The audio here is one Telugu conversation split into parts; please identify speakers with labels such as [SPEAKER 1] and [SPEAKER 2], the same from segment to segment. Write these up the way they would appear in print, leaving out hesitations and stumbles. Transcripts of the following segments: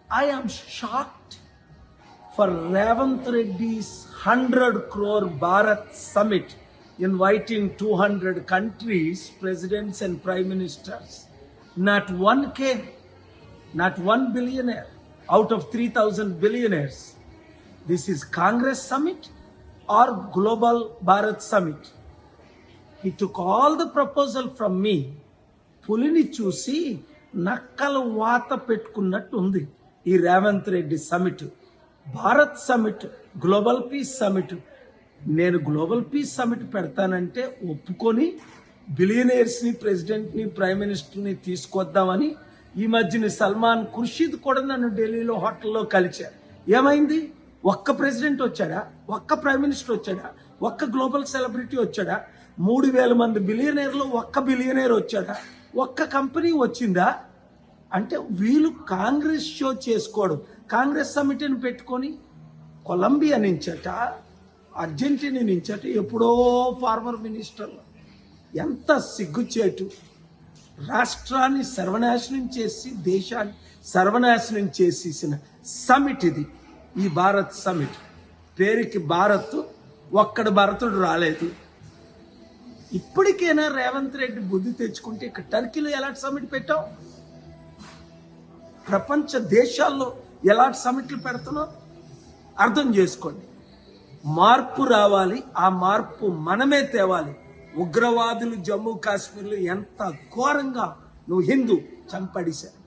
[SPEAKER 1] I am shocked for Ravant Reddy's 100 crore Bharat Summit inviting 200 countries, presidents and prime ministers. Not one came, not one billionaire out of 3,000 billionaires. This is Congress Summit or Global Bharat Summit. He took all the proposal from me. పులిని చూసి నక్కలు వాత పెట్టుకున్నట్టు ఉంది ఈ Revanth Reddy summit. Bharat summit, global peace summit. నేను గ్లోబల్ పీస్ సమిట్ పెడతానంటే ఒప్పుకొని బిలియనీర్స్ని, ప్రెసిడెంట్ని, ప్రైమ్ మినిస్టర్ని తీసుకొద్దామని ఈ మధ్యన సల్మాన్ ఖుర్షీద్ కూడా నన్ను ఢిల్లీలో హోటల్లో కలిశారు. ఏమైంది? ఒక్క ప్రెసిడెంట్ వచ్చాడా? ఒక్క ప్రైమ్ మినిస్టర్ వచ్చాడా? ఒక్క గ్లోబల్ సెలబ్రిటీ వచ్చాడా? 3,000 మంది బిలియనీర్లు ఒక్క బిలియనీర్ వచ్చాడా? ఒక్క కంపెనీ వచ్చిందా? అంటే వీళ్ళు కాంగ్రెస్ షో చేసుకోవడం. కాంగ్రెస్ సమిట్ని పెట్టుకొని కొలంబియా నుంచట, అర్జెంటీనా నుంచట ఎప్పుడో ఫార్మర్ మినిస్టర్లు. ఎంత సిగ్గుచేటు! రాష్ట్రాన్ని సర్వనాశనం చేసి దేశాన్ని సర్వనాశనం చేసేసిన సమిట్ ఇది, ఈ భారత్ సమిట్. పేరుకి భారత్, ఒక్కడు భారతుడు రాలేదు. ఇప్పటికైనా రేవంత్ రెడ్డి బుద్ధి తెచ్చుకుంటే ఇక్కడ టర్కీలో ఎలాంటి సమిట్ పెట్టావు? ప్రపంచ దేశాల్లో ఎలాంటి సమిట్లు పెడుతున్నావు? అర్థం చేసుకోండి. మార్పు రావాలి, ఆ మార్పు మనమే తేవాలి. ఉగ్రవాదులు జమ్మూ కాశ్మీర్లో ఎంత ఘోరంగా నువ్వు హిందూ చంపడిశారు.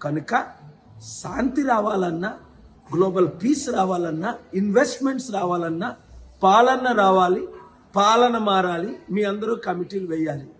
[SPEAKER 1] కనుక శాంతి రావాలన్నా, గ్లోబల్ పీస్ రావాలన్నా, ఇన్వెస్ట్మెంట్స్ రావాలన్నా పాలన రావాలి, పాలన మారాలి. మీ అందరూ కమిటీలు వేయాలి.